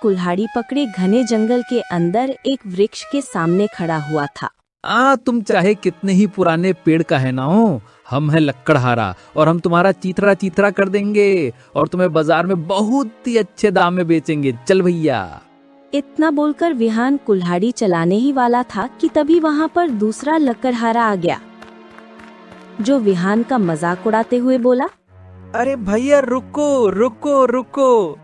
कुल्हाड़ी पकड़े घने जंगल के अंदर एक वृक्ष के सामने खड़ा हुआ था। तुम चाहे कितने ही पुराने पेड़ का है ना हो, हम हैं लक्कड़हारा और हम तुम्हारा चीथड़ा चीथड़ा कर देंगे और तुम्हें बाजार में बहुत ही अच्छे दाम में बेचेंगे। चल भैया। इतना बोलकर विहान कुल्हाड़ी चलाने ही वाला था कि तभी वहां पर दूसरा लकड़हारा आ गया, जो विहान का मजाक उड़ाते हुए बोला, अरे भैया रुको रुको रुको,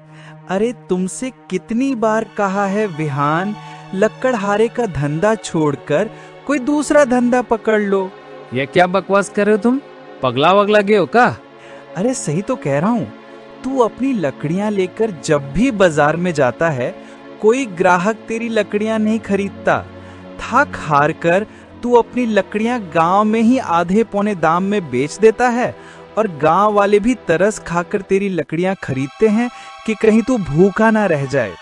अरे तुमसे कितनी बार कहा है विहान, लक्कड़हारे का धंधा छोड़कर कोई दूसरा धंधा पकड़ लो। ये क्या बकवास कर रहे हो तुम? पगला वगला गए हो का? अरे सही तो कह रहा हूँ। तू अपनी लकड़ियाँ लेकर जब भी बाजार में जाता है, कोई ग्राहक तेरी लकड़ियाँ नहीं खरीदता। थक हार कर तू अपनी लकड़ियाँ गांव में ही आधे पौने दाम में बेच देता है और गांव वाले भी तरस खाकर तेरी लकड़ियाँ खरीदते हैं कि कहीं तू भूखा ना रह जाए।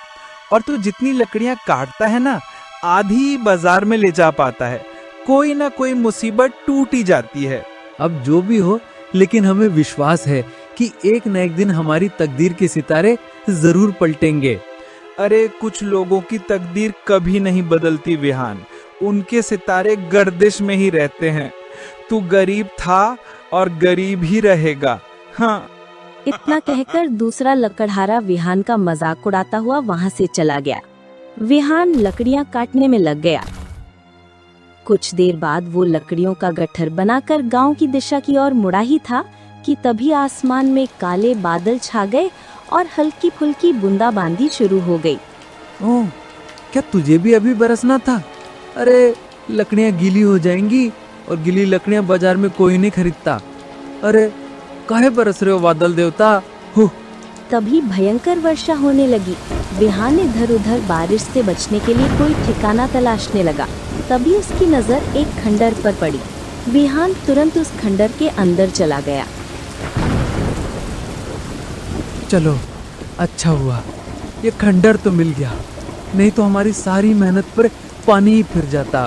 और तू जितनी लकड़ियाँ काटता है ना, आधी बाजार में ले जा पाता है। कोई ना कोई मुसीबत टूट ही जाती है। अब जो भी हो, लेकिन हमें विश्वास है कि एक न एक दिन हमारी तकदीर के सितारे जरूर पलटेंगे। अरे कुछ लोगों की तकदीर कभी नहीं बदलती विहान, उनके सितारे गर्दिश में ही रहते हैं। तू गरीब था और गरीब ही रहेगा। हाँ। इतना कहकर दूसरा लकड़हारा विहान का मजाक उड़ाता हुआ वहां से चला गया। विहान लकड़ियां काटने में लग गया। कुछ देर बाद वो लकड़ियों का गट्ठर बनाकर गांव की दिशा की ओर मुड़ा ही था कि तभी आसमान में काले बादल छा गए और हल्की फुल्की बूंदाबांदी शुरू हो गई। ओह, क्या तुझे भी अभी बरसना था? अरे लकड़ियां गीली हो जाएंगी और गीली लकड़ियां बाजार में कोई नहीं खरीदता। अरे काहे बरस रहे हो बादल देवता? तभी भयंकर वर्षा होने लगी। विहान इधर उधर बारिश से बचने के लिए कोई ठिकाना तलाशने लगा। तभी उसकी नजर एक खंडर पर पड़ी। विहान तुरंत उस खंडर के अंदर चला गया। चलो अच्छा हुआ, ये खंडर तो मिल गया, नहीं तो हमारी सारी मेहनत पर पानी ही फिर जाता।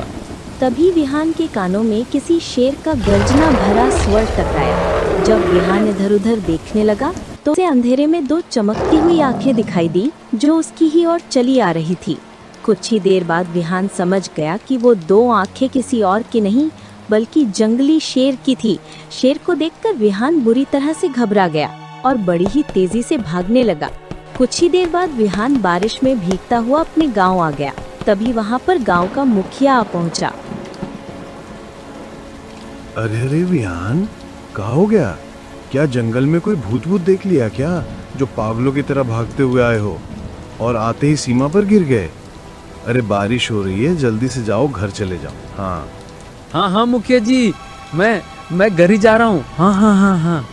तभी विहान के कानों में किसी शेर का गर्जना भरा स्वर टकराया। जब विहान इधर उधर देखने लगा तो उसे अंधेरे में दो चमकती हुई आंखें दिखाई दी, जो उसकी ही ओर चली आ रही थी। कुछ ही देर बाद विहान समझ गया कि वो दो आंखें किसी और की नहीं बल्कि जंगली शेर की थी। शेर को देखकर विहान बुरी तरह से घबरा गया और बड़ी ही तेजी से भागने लगा। कुछ ही देर बाद विहान बारिश में भीगता हुआ अपने गांव आ गया। तभी वहां पर गांव का मुखिया आ पहुंचा। अरे विहान, कहाँ हो गया? क्या जंगल में कोई भूत भूत देख लिया क्या, जो पागलों की तरह भागते हुए आए हो और आते ही सीमा पर गिर गए? अरे बारिश हो रही है, जल्दी से जाओ, घर चले जाओ। हाँ हाँ हाँ मुखिया जी, मैं घर ही जा रहा हूँ। हाँ हाँ हाँ हाँ।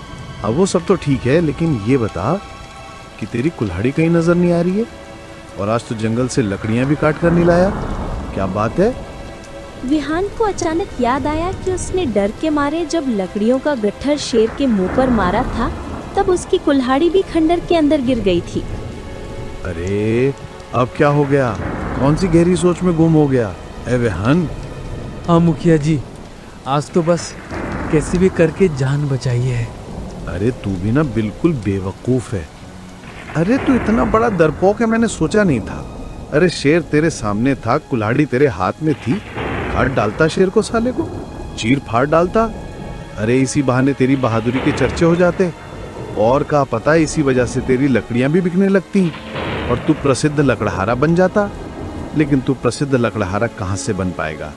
अब वो सब तो ठीक है, लेकिन ये बता कि तेरी कुल्हाड़ी कहीं नजर नहीं आ रही है और आज तो जंगल से लकड़ियां भी काट कर नहीं लाया। क्या बात है? विहान को अचानक याद आया कि उसने डर के मारे जब लकड़ियों का गट्ठर शेर के मुंह पर मारा था, तब उसकी कुल्हाड़ी भी खंडर के अंदर गिर गई थी। अरे अब क्या हो गया? कौन सी गहरी सोच में गुम हो गया? ए विहान। हाँ मुखिया जी, आज तो बस कैसे भी करके जान बचाई है। अरे तू भी ना बिल्कुल बेवकूफ है। अरे तू इतना बड़ा डरपोक है, मैंने सोचा नहीं था। अरे शेर तेरे सामने था, कुल्हाड़ी तेरे हाथ में थी, काट डालता शेर को, साले को चीर फाड़ डालता। अरे इसी बहाने तेरी बहादुरी के चर्चे हो जाते और का पता इसी वजह से तेरी लकड़ियां भी बिकने लगती और तू प्रसिद्ध लकड़हारा बन जाता। लेकिन तू प्रसिद्ध लकड़हारा कहां से बन पाएगा?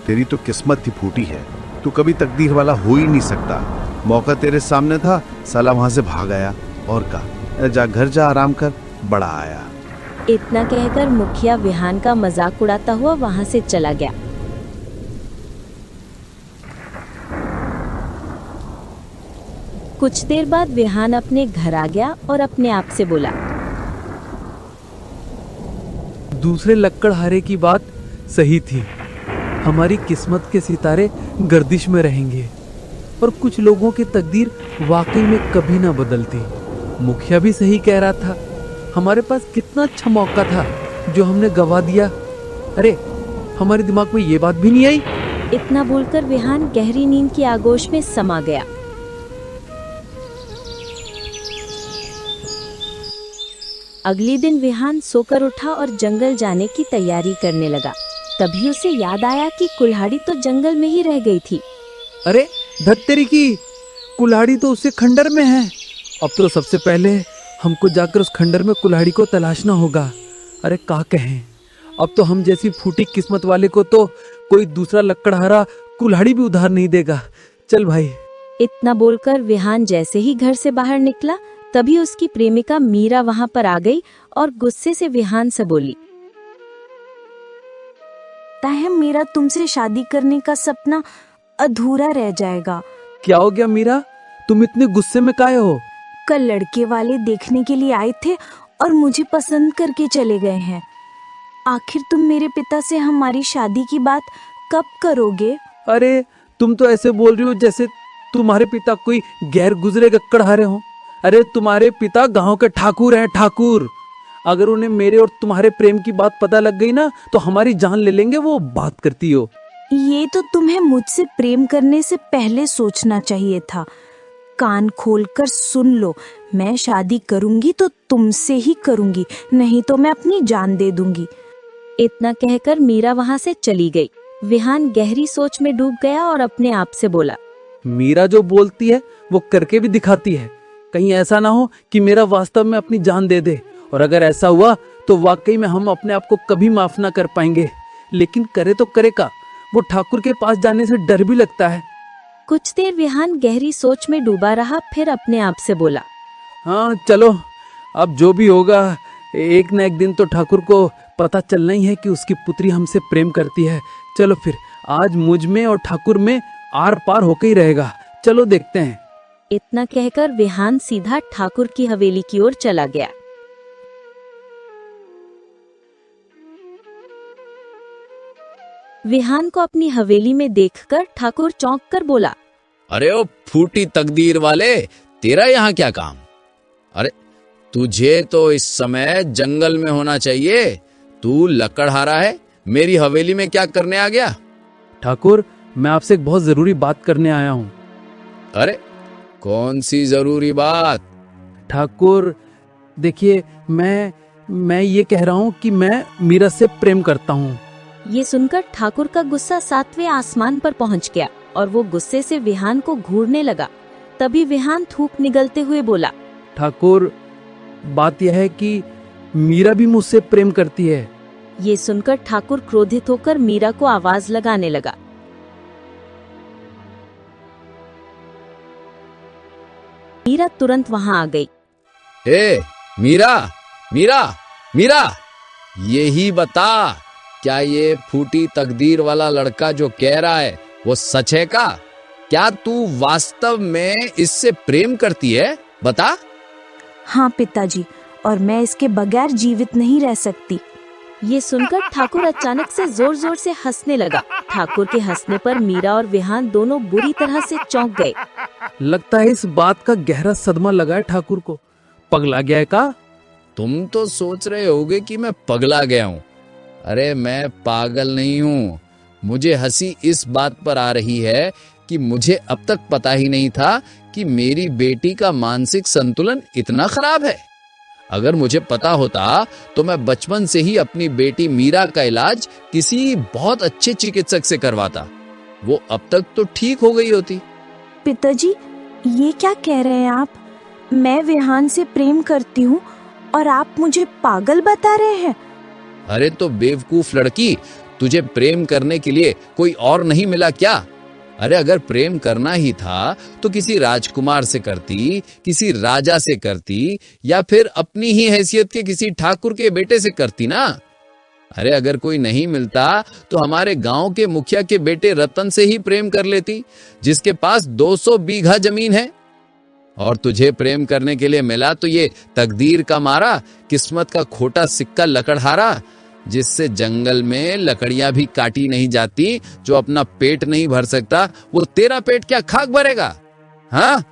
तेरी तो किस्मत ही फूटी है, तू कभी तकदीर वाला हो ही नहीं सकता। मौका तेरे सामने था, साला वहां से भाग आया। और का जा, घर जा, आराम कर, बड़ा आया। इतना कहकर मुखिया विहान का मजाक उड़ाता हुआ वहां से चला गया। कुछ देर बाद विहान अपने घर आ गया और अपने आप से बोला, दूसरे लक्कड़हारे की बात सही थी, हमारी किस्मत के सितारे गर्दिश में रहेंगे और कुछ लोगों की तकदीर वाकई में कभी ना बदलती। मुखिया भी सही कह रहा था, हमारे पास कितना अच्छा मौका था जो हमने गवा दिया। अरे हमारे दिमाग में ये बात भी नहीं आई। इतना बोलकर विहान गहरी नींद की आगोश में समा गया। अगले दिन विहान सोकर उठा और जंगल जाने की तैयारी करने लगा। तभी उसे याद आया कि कुल्हाड़ी तो जंगल में ही रह गई थी। अरे धत्तेरी की, कुल्हाड़ी तो उससे खंडर में है। अब तो सबसे पहले हमको जाकर उस खंडर में कुल्हाड़ी को तलाशना होगा। अरे क्या कहें, अब तो हम जैसी फूटी किस्मत वाले को तो कोई दूसरा लकड़हारा कुल्हाड़ी भी उधार नहीं देगा। चल भाई। इतना बोलकर विहान जैसे ही घर से बाहर निकला, तभी उसकी प्रेमिका मीरा वहां पर आ गई और गुस्से से विहान से बोली, ताहम मेरा तुमसे शादी करने का सपना अधूरा रह जाएगा। क्या हो गया मीरा, तुम इतने गुस्से में काहे हो? कल लड़के वाले देखने के लिए आए थे और मुझे पसंद करके चले गए हैं। आखिर तुम मेरे पिता से हमारी शादी की बात कब करोगे? अरे तुम तो ऐसे बोल रही हो जैसे तुम्हारे पिता कोई गैर गुजरे गक्कड़हारे हो। अरे तुम्हारे पिता गांव के ठाकुर हैं, ठाकुर। अगर उन्हें मेरे और तुम्हारे प्रेम की बात पता लग गई ना तो हमारी जान ले लेंगे। वो बात करती हो। ये तो तुम्हें मुझसे प्रेम करने से पहले सोचना चाहिए था। कान खोलकर सुन लो, मैं शादी करूंगी तो तुमसे ही करूंगी, नहीं तो मैं अपनी जान दे दूंगी। इतना कहकर मीरा वहां से चली गई। विहान गहरी सोच में डूब गया और अपने आप से बोला, मीरा जो बोलती है वो करके भी दिखाती है। कहीं ऐसा ना हो कि मेरा वास्तव में अपनी जान दे दे, और अगर ऐसा हुआ तो वाकई में हम अपने आप को कभी माफ ना कर पाएंगे। लेकिन करे तो करे का, वो ठाकुर के पास जाने से डर भी लगता है। कुछ देर विहान गहरी सोच में डूबा रहा, फिर अपने आप से बोला, हाँ चलो, अब जो भी होगा एक न एक दिन तो ठाकुर को पता चलना ही है कि उसकी पुत्री हमसे प्रेम करती है। चलो फिर, आज मुझ में और ठाकुर में आर पार होकर ही रहेगा। चलो देखते हैं। इतना कहकर विहान सीधा ठाकुर की हवेली की ओर चला गया। विहान को अपनी हवेली में देखकर ठाकुर चौंक कर बोला, अरे ओ फूटी तकदीर वाले, तेरा यहाँ क्या काम? अरे तुझे तो इस समय जंगल में होना चाहिए। तू लकड़हारा है, मेरी हवेली में क्या करने आ गया? ठाकुर, मैं आपसे एक बहुत जरूरी बात करने आया हूँ। अरे कौन सी जरूरी बात? ठाकुर देखिए, मैं ये कह रहा हूँ कि मैं मीरा से प्रेम करता हूँ। ये सुनकर ठाकुर का गुस्सा 7वें आसमान पर पहुंच गया और वो गुस्से से विहान को घूरने लगा। तभी विहान थूक निगलते हुए बोला, ठाकुर बात यह है कि मीरा भी मुझसे प्रेम करती है। ये सुनकर ठाकुर क्रोधित होकर मीरा को आवाज लगाने लगा। मीरा तुरंत वहां आ गई। ए मीरा, मीरा, मीरा, यही बता, क्या ये फूटी तकदीर वाला लड़का जो कह रहा है वो सच है का? क्या तू वास्तव में इससे प्रेम करती है? बता। हाँ पिताजी, और मैं इसके बगैर जीवित नहीं रह सकती। ये सुनकर ठाकुर अचानक से जोर जोर से हंसने लगा। ठाकुर के हंसने पर मीरा और विहान दोनों बुरी तरह से चौंक गए। लगता है इस बात का गहरा सदमा लगा है ठाकुर को। पगला गया है का? तुम तो सोच रहे होगे कि मैं पगला गया हूँ। अरे मैं पागल नहीं हूँ। मुझे हंसी इस बात पर आ रही है कि मुझे अब तक पता ही नहीं था कि मेरी बेटी का मानसिक संतुलन इतना खराब है। अगर मुझे पता होता तो मैं बचपन से ही अपनी बेटी मीरा का इलाज किसी बहुत अच्छे चिकित्सक से करवाता। वो अब तक तो ठीक हो गई होती। पिताजी, ये क्या कह रहे हैं आप? मैं विहान से प्रेम करती हूँ और आप मुझे पागल बता रहे हैं? अरे तो बेवकूफ लड़की, तुझे प्रेम करने के लिए कोई और नहीं मिला क्या? अरे अगर प्रेम करना ही था तो किसी राजकुमार से करती, किसी राजा से करती, या फिर अपनी ही हैसियत के किसी ठाकुर के बेटे से करती ना। अरे अगर कोई नहीं मिलता तो हमारे गांव के मुखिया के बेटे रतन से ही प्रेम कर लेती, जिसके पास 200 बीघा जमीन है। और तुझे प्रेम करने के लिए मिला तो ये तकदीर का मारा, किस्मत का खोटा सिक्का लकड़हारा, जिससे जंगल में लकड़ियां भी काटी नहीं जाती। जो अपना पेट नहीं भर सकता वो तेरा पेट क्या खाक भरेगा? हाँ?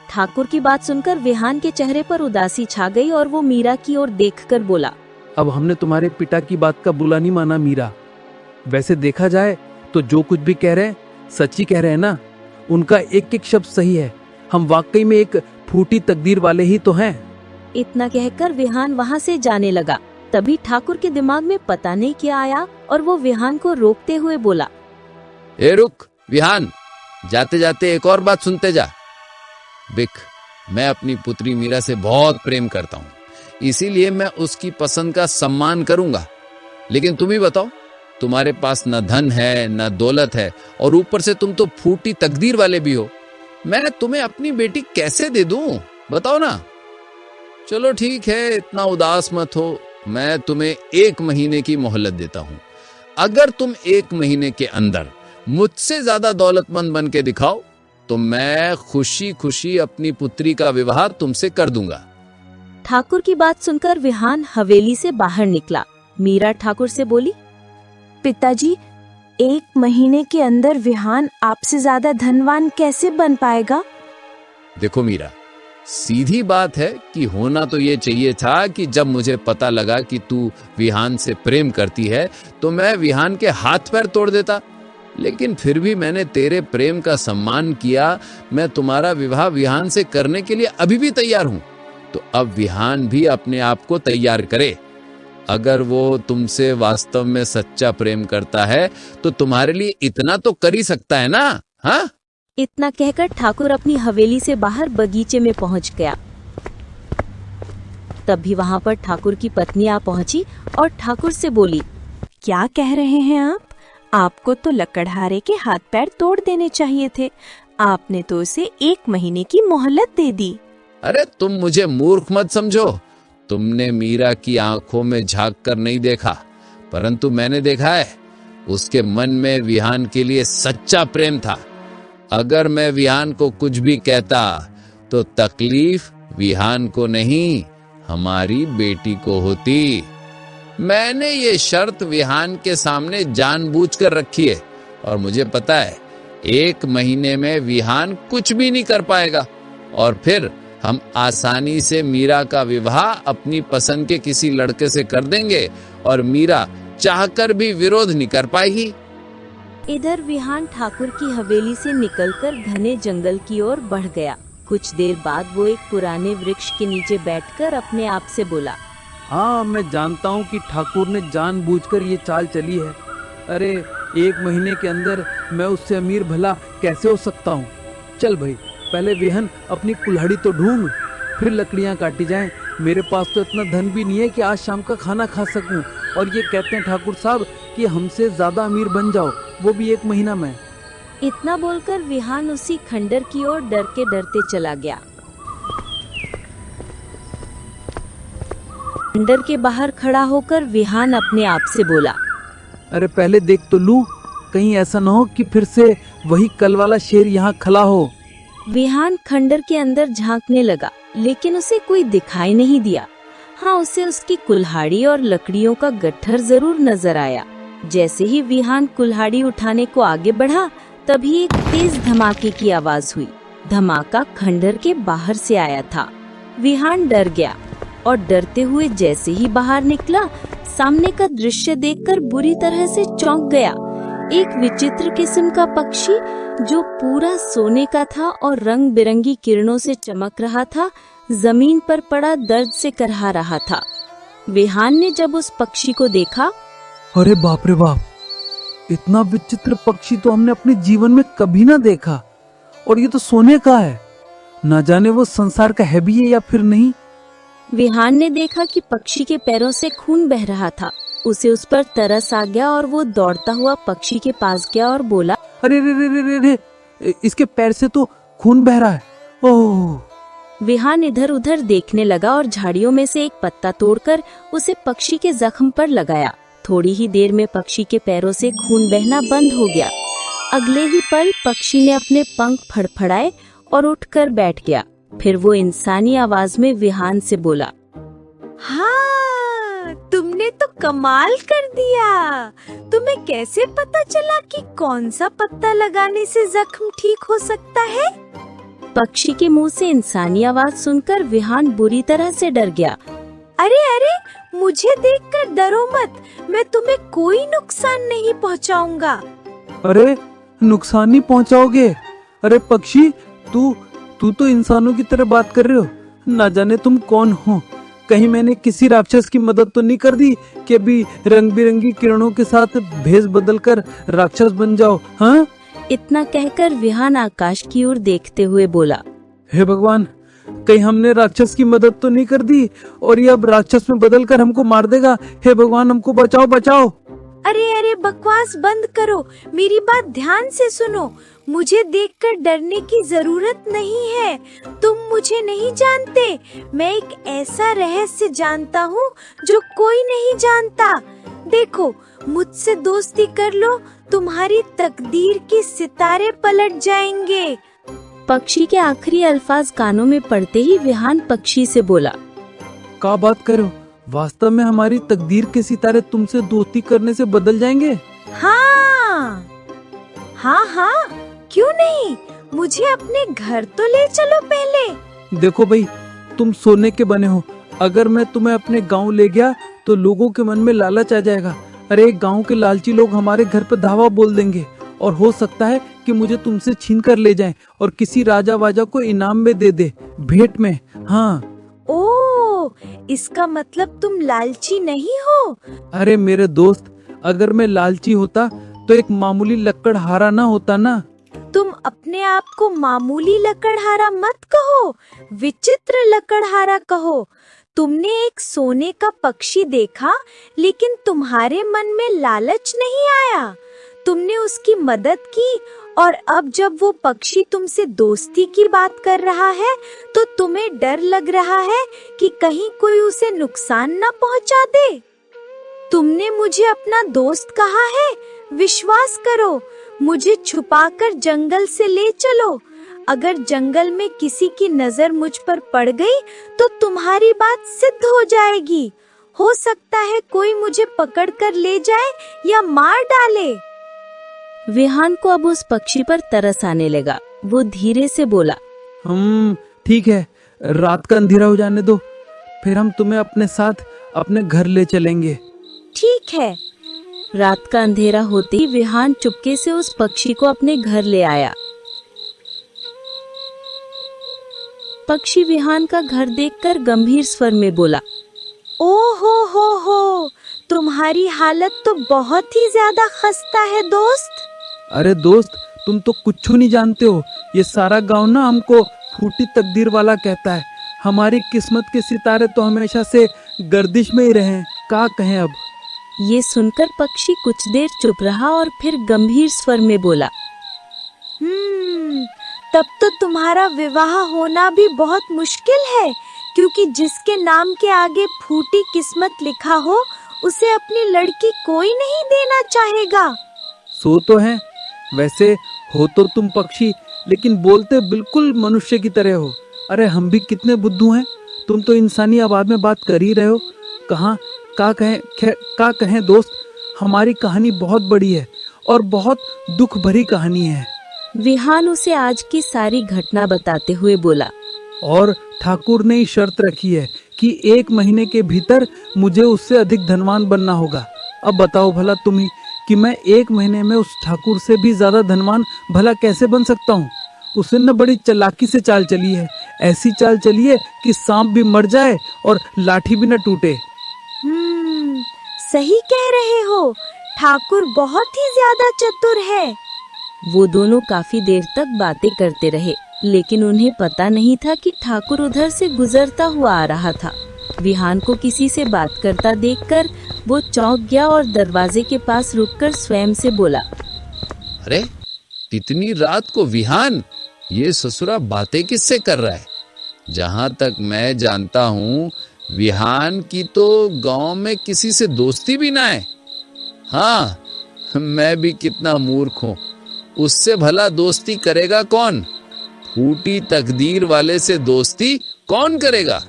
ठाकुर की बात सुनकर विहान के चेहरे पर उदासी छा गई और वो मीरा की ओर देखकर बोला, अब हमने तुम्हारे पिता की बात का बुरा नहीं माना मीरा। वैसे देखा जाए तो जो कुछ भी कह रहे हैं सच ही कह रहे हैं ना। उनका एक एक शब्द सही है। हम वाकई में एक फूटी तकदीर वाले ही तो हैं। इतना कहकर विहान वहाँ से जाने लगा। तभी ठाकुर के दिमाग में पता नहीं क्या आया और वो विहान को रोकते हुए बोला, ए रुक विहान, जाते जाते एक और बात सुनते जा। बिक, मैं अपनी पुत्री मीरा से बहुत प्रेम करता हूँ, इसीलिए मैं उसकी पसंद का सम्मान करूंगा। लेकिन तुम ही बताओ, तुम्हारे पास न धन है न दौलत है और ऊपर से तुम तो फूटी तकदीर वाले भी हो। मैं तुम्हें अपनी बेटी कैसे दे दूं, बताओ ना। चलो ठीक है, इतना उदास मत हो, मैं तुम्हें 1 महीने की मोहलत देता हूं। अगर तुम 1 महीने के अंदर मुझसे ज्यादा दौलतमंद बन के दिखाओ तो मैं खुशी खुशी अपनी पुत्री का विवाह तुमसे कर दूंगा। ठाकुर की बात सुनकर विहान हवेली से बाहर निकला। मीरा ठाकुर से बोली, पिताजी, 1 महीने के अंदर विहान आपसे ज्यादा धनवान कैसे बन पाएगा? देखो मीरा, सीधी बात है कि होना तो ये चाहिए था कि जब मुझे पता लगा कि तू विहान से प्रेम करती है तो मैं विहान के हाथ पैर तोड़ देता। लेकिन फिर भी मैंने तेरे प्रेम का सम्मान किया। मैं तुम्हारा विवाह विहान से करने के लिए अभी भी तैयार हूं। तो अब विहान भी अपने आप को तैयार करे। अगर वो तुमसे वास्तव में सच्चा प्रेम करता है तो तुम्हारे लिए इतना तो कर ही सकता है ना। हाँ, इतना कहकर ठाकुर अपनी हवेली से बाहर बगीचे में पहुंच गया। तभी वहां पर ठाकुर की पत्नी आ पहुंची और ठाकुर से बोली, क्या कह रहे हैं आप? आपको तो लकड़हारे के हाथ पैर तोड़ देने चाहिए थे। आपने तो उसे 1 महीने की मोहलत दे दी। अरे तुम मुझे मूर्ख मत समझो। तुमने मीरा की आंखों में झांक कर नहीं देखा, परंतु मैंने देखा है। उसके मन में विहान के लिए सच्चा प्रेम था। अगर मैं विहान को कुछ भी कहता तो तकलीफ विहान को नहीं, हमारी बेटी को होती। मैंने ये शर्त विहान के सामने जानबूझकर रखी है और मुझे पता है 1 महीने में विहान कुछ भी नहीं कर पाएगा और फिर हम आसानी से मीरा का विवाह अपनी पसंद के किसी लड़के से कर देंगे और मीरा चाहकर भी विरोध नहीं कर पाएगी। इधर विहान ठाकुर की हवेली से निकलकर घने जंगल की ओर बढ़ गया। कुछ देर बाद वो एक पुराने वृक्ष के नीचे बैठकर अपने आप से बोला, हाँ, मैं जानता हूँ कि ठाकुर ने जानबूझकर ये चाल चली है। अरे 1 महीने के अंदर मैं उससे अमीर भला कैसे हो सकता हूँ। चल भाई, पहले विहन अपनी कुल्हाड़ी तो ढूंढ, फिर लकड़ियाँ काटी जाएं। मेरे पास तो इतना धन भी नहीं है कि आज शाम का खाना खा सकूं। और ये कहते हैं ठाकुर साहब कि हमसे ज्यादा अमीर बन जाओ, वो भी 1 महीना में। इतना बोलकर विहान उसी खंडर की ओर डर के डरते चला गया। खंडर के बाहर खड़ा होकर विहान अपने आप से बोला, अरे पहले देख तो लूं, कहीं ऐसा ना हो कि फिर से वही कल वाला शेर यहाँ खड़ा हो। विहान खंडर के अंदर झांकने लगा, लेकिन उसे कोई दिखाई नहीं दिया। हाँ, उसे उसकी कुल्हाड़ी और लकड़ियों का गट्ठर जरूर नजर आया। जैसे ही विहान कुल्हाड़ी उठाने को आगे बढ़ा, तभी एक तेज धमाके की आवाज हुई। धमाका खंडर के बाहर से आया था। विहान डर गया और डरते हुए जैसे ही बाहर निकला, सामने का दृश्य देखकर बुरी तरह से चौंक गया। एक विचित्र किस्म का पक्षी जो पूरा सोने का था और रंग बिरंगी किरणों से चमक रहा था, जमीन पर पड़ा दर्द से करहा रहा था। विहान ने जब उस पक्षी को देखा, अरे बाप रे बाप, इतना विचित्र पक्षी तो हमने अपने जीवन में कभी ना देखा। और ये तो सोने का है, ना जाने वो संसार का है भी है या फिर नहीं। विहान ने देखा कि पक्षी के पैरों से खून बह रहा था। उसे उस पर तरस आ गया और वो दौड़ता हुआ पक्षी के पास गया और बोला, अरे रे रे रे रे रे, इसके पैर से तो खून बह रहा है। ओह। विहान इधर उधर देखने लगा और झाड़ियों में से एक पत्ता तोड़कर उसे पक्षी के जख्म पर लगाया। थोड़ी ही देर में पक्षी के पैरों से खून बहना बंद हो गया। अगले ही पल पक्षी ने अपने पंख फड़फड़ाए और उठकर बैठ गया। फिर वो इंसानी आवाज में विहान से बोला, हाँ, तुमने तो कमाल कर दिया। तुम्हें कैसे पता चला कि कौन सा पत्ता लगाने से जख्म ठीक हो सकता है? पक्षी के मुंह से इंसानी आवाज सुनकर विहान बुरी तरह से डर गया। अरे अरे, मुझे देखकर डरो मत, मैं तुम्हें कोई नुकसान नहीं पहुंचाऊंगा। अरे नुकसान नहीं पहुंचाओगे? अरे पक्षी, तू तो इंसानों की तरह बात कर रहे हो। ना जाने तुम कौन हो। कहीं मैंने किसी राक्षस की मदद तो नहीं कर दी कि अभी रंग बिरंगी किरणों के साथ भेष बदल कर राक्षस बन जाओ। हाँ, इतना कहकर विहान आकाश की ओर देखते हुए बोला, हे भगवान, कहीं हमने राक्षस की मदद तो नहीं कर दी और ये अब राक्षस में बदल कर हमको मार देगा। हे भगवान, हमको बचाओ बचाओ। अरे अरे, बकवास बंद करो, मेरी बात ध्यान से सुनो। मुझे देखकर डरने की जरूरत नहीं है। तुम मुझे नहीं जानते। मैं एक ऐसा रहस्य जानता हूँ जो कोई नहीं जानता। देखो, मुझसे दोस्ती कर लो, तुम्हारी तकदीर के सितारे पलट जाएंगे। पक्षी के आखिरी अल्फाज कानों में पड़ते ही विहान पक्षी से बोला, क्या बात करो, वास्तव में हमारी तकदीर के सितारे तुमसे दोस्ती करने से बदल जाएंगे? हाँ हाँ हाँ, क्यों नहीं। मुझे अपने घर तो ले चलो पहले। देखो भाई, तुम सोने के बने हो। अगर मैं तुम्हें अपने गांव ले गया तो लोगों के मन में लालच आ जाएगा। अरे गांव के लालची लोग हमारे घर पर धावा बोल देंगे और हो सकता है कि मुझे तुमसे छीन कर ले जाएं और किसी राजा वाजा को इनाम में दे दे, भेंट में। हाँ। ओ, इसका मतलब तुम लालची नहीं हो। अरे मेरे दोस्त, अगर मैं लालची होता तो एक मामूली लकड़हारा ना होता ना। तुम अपने आप को मामूली लकड़हारा मत कहो, विचित्र लकड़हारा कहो। तुमने एक सोने का पक्षी देखा, लेकिन तुम्हारे मन में लालच नहीं आया। तुमने उसकी मदद की और अब जब वो पक्षी तुमसे दोस्ती की बात कर रहा है तो तुम्हें डर लग रहा है कि कहीं कोई उसे नुकसान न पहुंचा दे। तुमने मुझे अपना दोस्त कहा है। विश्वास करो, मुझे छुपाकर जंगल से ले चलो। अगर जंगल में किसी की नजर मुझ पर पड़ गई तो तुम्हारी बात सिद्ध हो जाएगी। हो सकता है कोई मुझे पकड़कर ले जाए या मार डाले। विहान को अब उस पक्षी पर तरस आने लगा। वो धीरे से बोला, ठीक है, रात का अंधेरा हो जाने दो, फिर हम तुम्हें अपने साथ अपने घर ले चलेंगे। ठीक है। रात का अंधेरा होते ही विहान चुपके से उस पक्षी को अपने घर ले आया। पक्षी विहान का घर देखकर गंभीर स्वर में बोला, ओ हो, तुम्हारी हालत तो बहुत ही ज्यादा खस्ता है दोस्त। अरे दोस्त, तुम तो कुछ नहीं जानते हो। ये सारा गांव ना हमको फूटी तकदीर वाला कहता है। हमारी किस्मत के सितारे तो हमेशा से गर्दिश में ही रहे। क्या कहें अब। ये सुनकर पक्षी कुछ देर चुप रहा और फिर गंभीर स्वर में बोला, तब तो तुम्हारा विवाह होना भी बहुत मुश्किल है, क्योंकि जिसके नाम के आगे फूटी किस्मत लिखा हो उसे अपनी लड़की कोई नहीं देना चाहेगा। सो तो है, वैसे हो तो तुम पक्षी, लेकिन बोलते बिल्कुल मनुष्य की तरह हो। अरे हम भी कितने बुद्धू हैं, तुम तो इंसानी आवाज में बात कर ही रहे हो। का कहें दोस्त, हमारी कहानी बहुत बड़ी है और बहुत दुख भरी कहानी है। विहान उसे आज की सारी घटना बताते हुए बोला, और ठाकुर ने ही शर्त रखी है कि 1 महीने के भीतर मुझे उससे अधिक धनवान बनना होगा। अब बताओ भला तुम ही कि मैं 1 महीने में उस ठाकुर से भी ज्यादा धनवान भला कैसे बन सकता हूँ। उसने न बड़ी चालाकी से चाल चली है, ऐसी चाल चली है कि सांप भी मर जाए और लाठी भी न टूटे। सही कह रहे हो, ठाकुर बहुत ही ज्यादा चतुर है। वो दोनों काफी देर तक बातें करते रहे, लेकिन उन्हें पता नहीं था कि ठाकुर उधर से गुजरता हुआ आ रहा था। विहान को किसी से बात करता देखकर वो चौंक गया और दरवाजे के पास रुककर स्वयं से बोला, अरे इतनी रात को विहान, ये ससुरा बातें किससे कर रहा है? जहां तक मैं जानता हूँ विहान की तो गांव में किसी से दोस्ती भी ना है। हाँ, मैं भी कितना मूर्ख हूँ, उससे भला दोस्ती करेगा कौन? फूटी तकदीर वाले से दोस्ती कौन करेगा?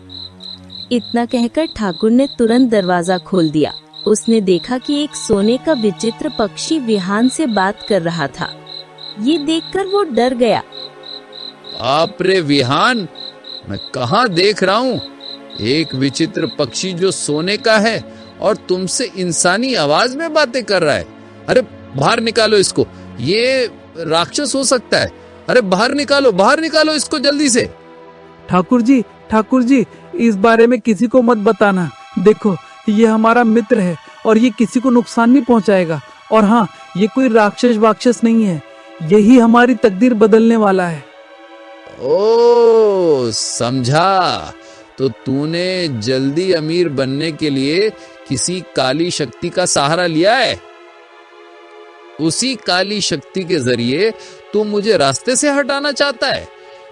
इतना कहकर ठाकुर ने तुरंत दरवाजा खोल दिया। उसने देखा कि एक सोने का विचित्र पक्षी विहान से बात कर रहा था। ये देखकर वो डर गया। बाप रे विहान, मैं कहाँ देख रहा हूँ एक विचित्र पक्षी जो सोने का है और तुमसे इंसानी आवाज में बातें कर रहा है। अरे बाहर निकालो इसको, ये राक्षस हो सकता है। अरे बाहर निकालो इसको जल्दी से। ठाकुर जी, इस बारे में किसी को मत बताना। देखो, ये हमारा मित्र है और ये किसी को नुकसान नहीं पहुंचाएगा। और हाँ, ये कोई राक्षस नहीं है, यही हमारी तकदीर बदलने वाला है। ओ समझा, तो तूने जल्दी अमीर बनने के लिए किसी काली शक्ति का सहारा लिया है। उसी काली शक्ति के जरिए तू मुझे रास्ते से हटाना चाहता है,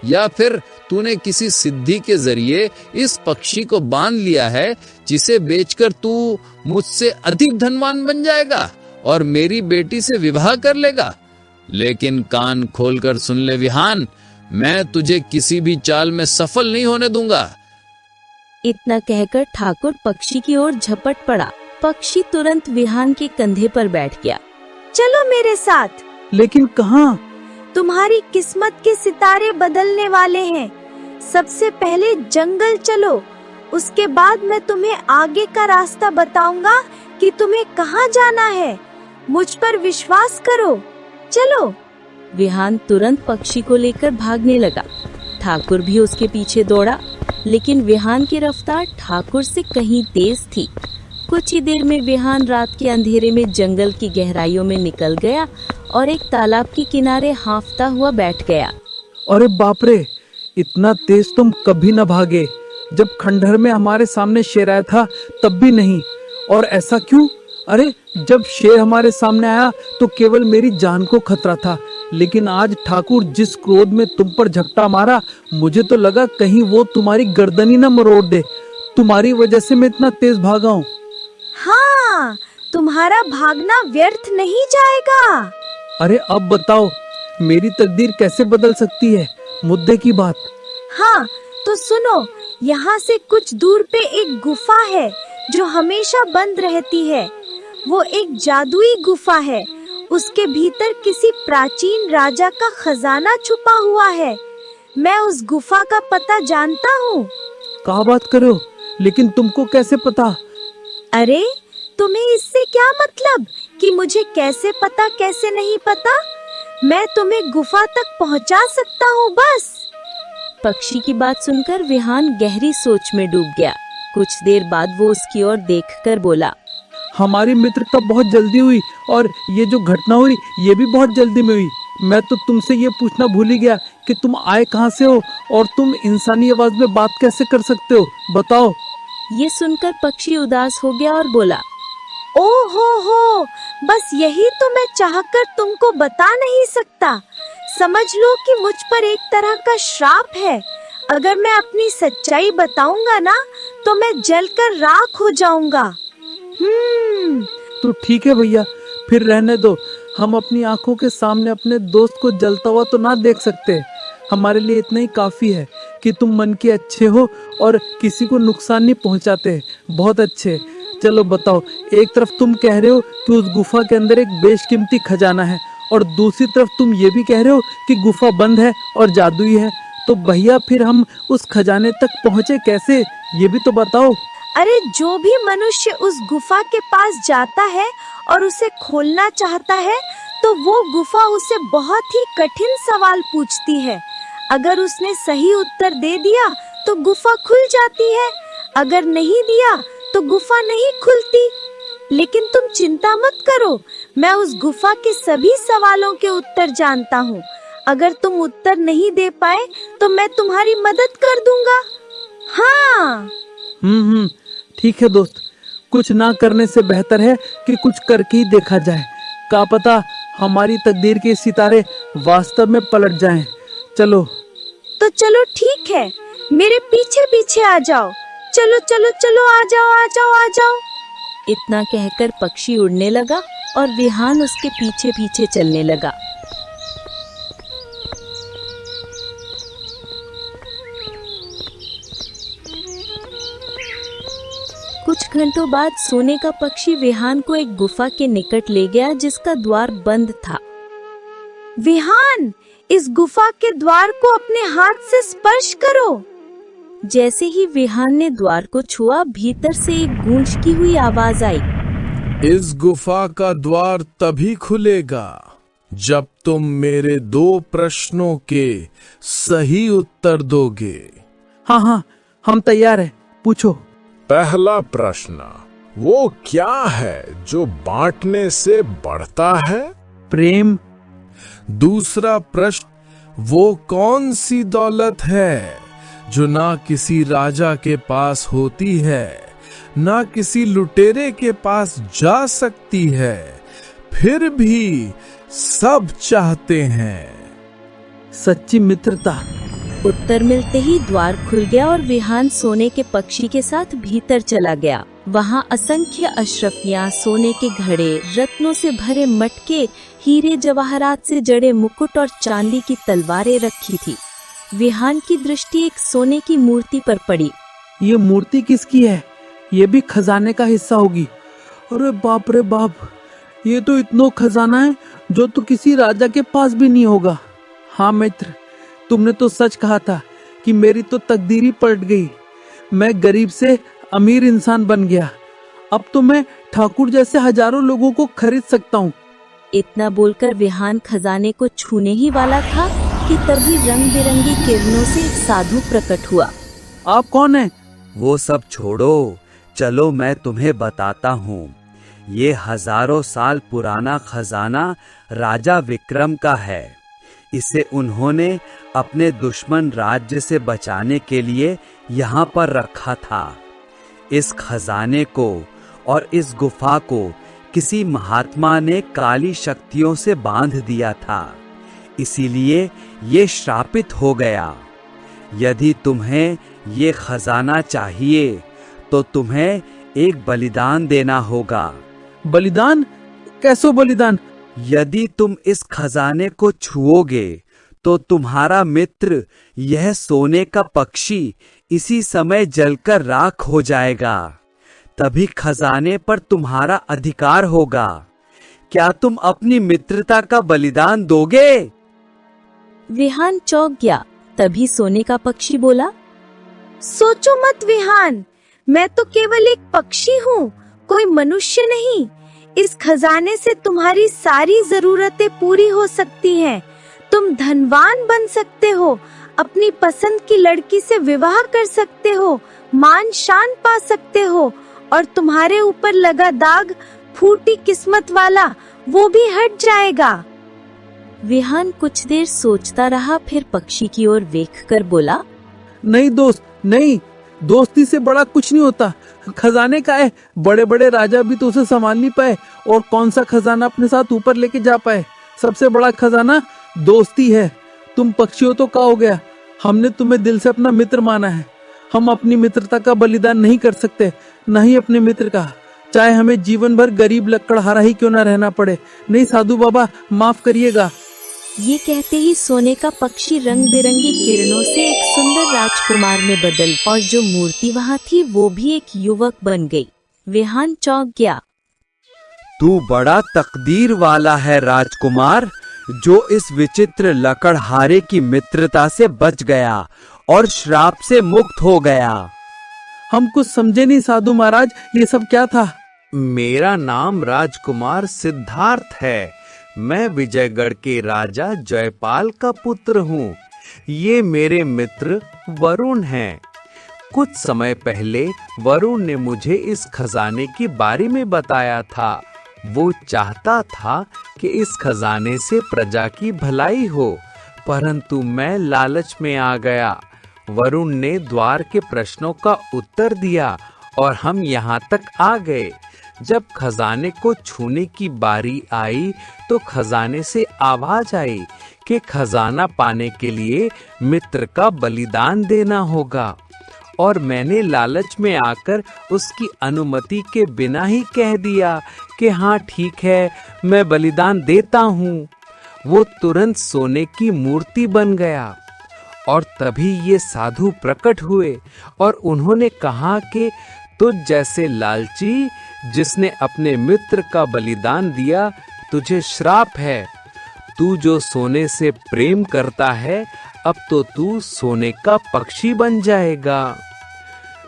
या फिर तूने किसी सिद्धि के जरिए इस पक्षी को बांध लिया है जिसे बेचकर तू मुझसे अधिक धनवान बन जाएगा और मेरी बेटी से विवाह कर लेगा। लेकिन कान खोलकर सुन ले विहान, मैं तुझे किसी भी चाल में सफल नहीं होने दूंगा। इतना कहकर ठाकुर पक्षी की ओर झपट पड़ा। पक्षी तुरंत विहान के कंधे पर बैठ गया। चलो मेरे साथ, लेकिन कहाँ? तुम्हारी किस्मत के सितारे बदलने वाले हैं। सबसे पहले जंगल चलो, उसके बाद मैं तुम्हें आगे का रास्ता बताऊंगा कि तुम्हें कहाँ जाना है। मुझ पर विश्वास करो, चलो। विहान तुरंत पक्षी को लेकर भागने लगा। ठाकुर भी उसके पीछे दौड़ा, लेकिन विहान की रफ्तार ठाकुर से कहीं तेज थी। कुछ ही देर में विहान रात के अंधेरे में जंगल की गहराइयों में निकल गया और एक तालाब के किनारे हांफता हुआ बैठ गया। अरे बाप रे, इतना तेज तुम कभी न भागे। जब खंडहर में हमारे सामने शेर आया था तब भी नहीं। और ऐसा क्यों? अरे जब शेर हमारे सामने आया तो केवल मेरी जान को खतरा था, लेकिन आज ठाकुर जिस क्रोध में तुम पर झपटा मारा, मुझे तो लगा कहीं वो तुम्हारी गर्दन न मरोड़ दे। तुम्हारी वजह से मैं इतना तेज भागा हूँ। हाँ, तुम्हारा भागना व्यर्थ नहीं जाएगा। अरे अब बताओ, मेरी तकदीर कैसे बदल सकती है? मुद्दे की बात। हाँ, तो सुनो, यहाँ से कुछ दूर पे एक गुफा है जो हमेशा बंद रहती है। वो एक जादुई गुफा है। उसके भीतर किसी प्राचीन राजा का खजाना छुपा हुआ है। मैं उस गुफा का पता जानता हूँ। क्या बात करो? लेकिन तुमको कैसे पता? अरे तुम्हें इससे क्या मतलब कि मुझे कैसे पता कैसे नहीं पता? मैं तुम्हें गुफा तक पहुँचा सकता हूँ बस। पक्षी की बात सुनकर विहान गहरी सोच में डूब गया। कुछ देर बाद वो उसकी ओर देखकर बोला, हमारी मित्रता बहुत जल्दी हुई और ये जो घटना हुई ये भी बहुत जल्दी में हुई। मैं तो तुमसे ये पूछना भूल ही गया कि तुम आए कहाँ से हो और तुम इंसानी आवाज में बात कैसे कर सकते हो, बताओ। ये सुनकर पक्षी उदास हो गया और बोला, ओ हो, बस यही तो मैं चाहकर तुमको बता नहीं सकता। समझ लो कि मुझ पर एक तरह का श्राप है। अगर मैं अपनी सच्चाई बताऊंगा ना तो मैं जलकर राख हो जाऊंगा। तो ठीक है भैया, फिर रहने दो। हम अपनी आंखों के सामने अपने दोस्त को जलता हुआ तो ना देख सकते। हमारे लिए इतना ही काफी है कि तुम मन के अच्छे हो और किसी को नुकसान नहीं पहुंचाते। बहुत अच्छे। चलो बताओ, एक तरफ तुम कह रहे हो कि उस गुफा के अंदर एक बेशकीमती खजाना है और दूसरी तरफ तुम ये भी कह रहे हो कि गुफा बंद है और जादुई है। तो भैया फिर हम उस खजाने तक पहुँचे कैसे, ये भी तो बताओ। अरे जो भी मनुष्य उस गुफा के पास जाता है और उसे खोलना चाहता है तो वो गुफा उसे बहुत ही कठिन सवाल पूछती है। अगर उसने सही उत्तर दे दिया तो गुफा खुल जाती है, अगर नहीं दिया तो गुफा नहीं खुलती। लेकिन तुम चिंता मत करो, मैं उस गुफा के सभी सवालों के उत्तर जानता हूँ। अगर तुम उत्तर नहीं दे पाए तो मैं तुम्हारी मदद कर दूंगा। हाँ। ठीक है दोस्त, कुछ ना करने से बेहतर है कि कुछ करके ही देखा जाए। क्या पता हमारी तकदीर के सितारे वास्तव में पलट जाएं। चलो। तो चलो ठीक है, मेरे पीछे पीछे आ जाओ। चलो चलो चलो, आ जाओ आ जाओ आ जाओ। इतना कहकर पक्षी उड़ने लगा और विहान उसके पीछे पीछे चलने लगा। कुछ घंटों बाद सोने का पक्षी विहान को एक गुफा के निकट ले गया जिसका द्वार बंद था। विहान, इस गुफा के द्वार को अपने हाथ से स्पर्श करो। जैसे ही विहान ने द्वार को छुआ, भीतर से एक गूंजती हुई आवाज आई, इस गुफा का द्वार तभी खुलेगा जब तुम मेरे 2 प्रश्नों के सही उत्तर दोगे। हाँ हाँ, हम तैयार हैं, पूछो। पहला प्रश्न, वो क्या है जो बांटने से बढ़ता है? प्रेम। दूसरा प्रश्न, वो कौन सी दौलत है जो ना किसी राजा के पास होती है, ना किसी लुटेरे के पास जा सकती है, फिर भी सब चाहते हैं? सच्ची मित्रता। उत्तर मिलते ही द्वार खुल गया और विहान सोने के पक्षी के साथ भीतर चला गया। वहाँ असंख्य अशरफियाँ, सोने के घड़े, रत्नों से भरे मटके, हीरे जवाहरात से जड़े मुकुट और चांदी की तलवारें रखी थी। विहान की दृष्टि एक सोने की मूर्ति पर पड़ी। ये मूर्ति किसकी है? ये भी खजाने का हिस्सा होगी। अरे बाप रे बाप, ये तो इतना खजाना है जो तो किसी राजा के पास भी नहीं होगा। हाँ मित्र, तुमने तो सच कहा था कि मेरी तो तकदीर ही पलट गई। मैं गरीब से अमीर इंसान बन गया। अब तो मैं ठाकुर जैसे हजारों लोगों को खरीद सकता हूँ। इतना बोलकर विहान खजाने को छूने ही वाला था कि तभी रंग बिरंगी किरणों से एक साधु प्रकट हुआ। आप कौन हैं? वो सब छोड़ो, चलो मैं तुम्हें बताता हूँ। ये हजारों साल पुराना खजाना राजा विक्रम का है। इसे उन्होंने अपने दुश्मन राज्य से बचाने के लिए यहाँ पर रखा था। इस खजाने को और इस गुफा को किसी महात्मा ने काली शक्तियों से बांध दिया था, इसीलिए ये श्रापित हो गया। यदि तुम्हें ये खजाना चाहिए तो तुम्हें एक बलिदान देना होगा। बलिदान? कैसो बलिदान? यदि तुम इस खजाने को छुओगे तो तुम्हारा मित्र यह सोने का पक्षी इसी समय जलकर राख हो जाएगा। तभी खजाने पर तुम्हारा अधिकार होगा। क्या तुम अपनी मित्रता का बलिदान दोगे? विहान चौंक गया। तभी सोने का पक्षी बोला, सोचो मत विहान, मैं तो केवल एक पक्षी हूँ, कोई मनुष्य नहीं। इस खजाने से तुम्हारी सारी जरूरतें पूरी हो सकती हैं। तुम धनवान बन सकते हो, अपनी पसंद की लड़की से विवाह कर सकते हो, मान शान पा सकते हो, और तुम्हारे ऊपर लगा दाग, फूटी किस्मत वाला, वो भी हट जाएगा। विहान कुछ देर सोचता रहा, फिर पक्षी की ओर देखकर बोला, नहीं दोस्त, नहीं, दोस्ती से बड़ा कुछ नहीं होता। खजाने का है, बड़े बड़े राजा भी तो उसे संभाल नहीं पाए, और कौन सा खजाना अपने साथ ऊपर लेके जा पाए। सबसे बड़ा खजाना दोस्ती है। तुम पक्षियों तो का हो गया, हमने तुम्हें दिल से अपना मित्र माना है। हम अपनी मित्रता का बलिदान नहीं कर सकते, न ही अपने मित्र का, चाहे हमें जीवन भर गरीब लकड़हारा ही क्यों ना रहना पड़े। नहीं साधु बाबा, माफ करिएगा। ये कहते ही सोने का पक्षी रंग बिरंगी किरणों से एक सुंदर राजकुमार में बदल, और जो मूर्ति वहाँ थी वो भी एक युवक बन गई। विहान चौंक गया। तू बड़ा तकदीर वाला है राजकुमार, जो इस विचित्र लकड़हारे की मित्रता से बच गया और श्राप से मुक्त हो गया। हम कुछ समझे नहीं साधु महाराज, ये सब क्या था? मेरा नाम राजकुमार सिद्धार्थ है। मैं विजयगढ़ के राजा जयपाल का पुत्र हूँ। ये मेरे मित्र वरुण हैं। कुछ समय पहले वरुण ने मुझे इस खजाने के बारे में बताया था। वो चाहता था कि इस खजाने से प्रजा की भलाई हो, परंतु मैं लालच में आ गया। वरुण ने द्वार के प्रश्नों का उत्तर दिया और हम यहाँ तक आ गए। जब खजाने को छूने की बारी आई तो खजाने से आवाज आई कि खजाना पाने के लिए मित्र का बलिदान देना होगा, और मैंने लालच में आकर उसकी अनुमति के बिना ही कह दिया कि हाँ ठीक है, मैं बलिदान देता हूँ। वो तुरंत सोने की मूर्ति बन गया, और तभी ये साधु प्रकट हुए और उन्होंने कहा कि तुझ जैसे लालची जिसने अपने मित्र का बलिदान दिया, तुझे श्राप है। तू जो सोने से प्रेम करता है, अब तो तू सोने का पक्षी बन जाएगा।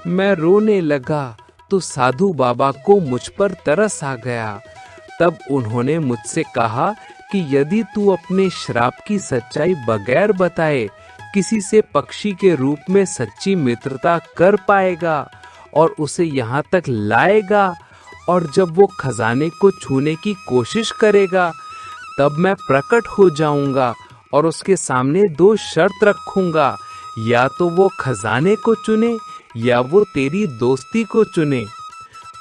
मैं रोने लगा तो साधु बाबा को मुझ पर तरस आ गया। तब उन्होंने मुझसे कहा कि यदि तू अपने श्राप की सच्चाई बगैर बताए किसी से पक्षी के रूप में सच्ची मित्रता कर पाएगा और उसे यहाँ तक लाएगा, और जब वो खजाने को छूने की कोशिश करेगा तब मैं प्रकट हो जाऊंगा और उसके सामने 2 शर्त रखूंगा, या तो वो खजाने को चुने या वो तेरी दोस्ती को चुने।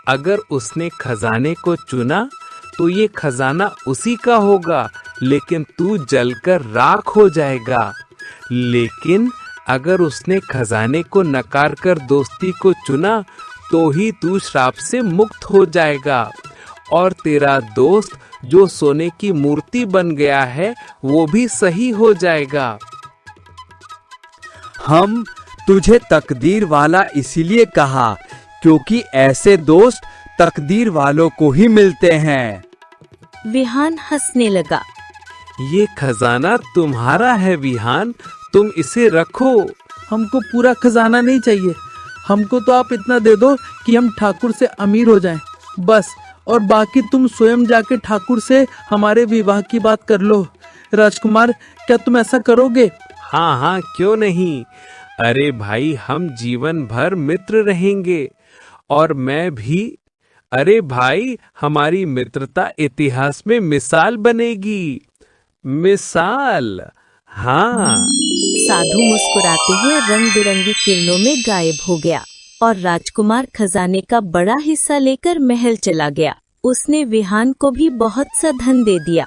अगर उसने खजाने को चुना तो ये खजाना उसी का होगा, लेकिन तू जलकर राख हो जाएगा। लेकिन अगर उसने खजाने को नकार कर दोस्ती को चुना तो ही तू श्राप से मुक्त हो जाएगा, और तेरा दोस्त जो सोने की मूर्ति बन गया है वो भी सही हो जाएगा। हम तुझे तकदीर वाला इसीलिए कहा क्योंकि ऐसे दोस्त तकदीर वालों को ही मिलते हैं। विहान हंसने लगा। ये खजाना तुम्हारा है विहान, तुम इसे रखो। हमको पूरा खजाना नहीं चाहिए, हमको तो आप इतना दे दो कि हम ठाकुर से अमीर हो जाएं, बस। और बाकी तुम स्वयं जाके ठाकुर से हमारे विवाह की बात कर लो। राजकुमार, क्या तुम ऐसा करोगे? हाँ हाँ, क्यों नहीं। अरे भाई, हम जीवन भर मित्र रहेंगे, और मैं भी। अरे भाई, हमारी मित्रता इतिहास में मिसाल बनेगी। मिसाल, हाँ। साधु मुस्कुराते हुए रंग बिरंगी किरणों में गायब हो गया और राजकुमार खजाने का बड़ा हिस्सा लेकर महल चला गया। उसने विहान को भी बहुत सा धन दे दिया।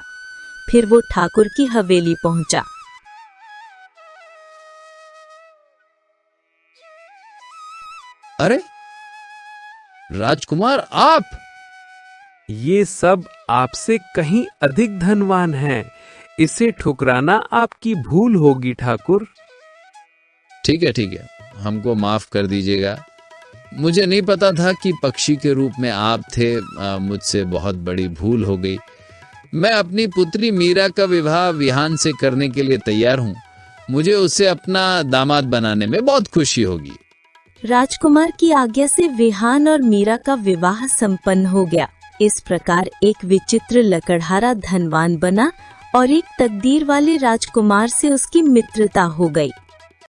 फिर वो ठाकुर की हवेली पहुंचा। अरे राजकुमार, आप? ये सब आपसे कहीं अधिक धनवान हैं। इसे ठुकराना आपकी भूल होगी ठाकुर। ठीक है, हमको माफ कर दीजिएगा। मुझे नहीं पता था कि पक्षी के रूप में आप थे। मुझसे बहुत बड़ी भूल हो गई। मैं अपनी पुत्री मीरा का विवाह विहान से करने के लिए तैयार हूँ। मुझे उसे अपना दामाद बनाने में बहुत खुशी होगी। राजकुमार की आज्ञा से विहान और मीरा का विवाह संपन्न हो गया। इस प्रकार एक विचित्र लकड़हारा धनवान बना और एक तकदीर वाले राजकुमार से उसकी मित्रता हो गई।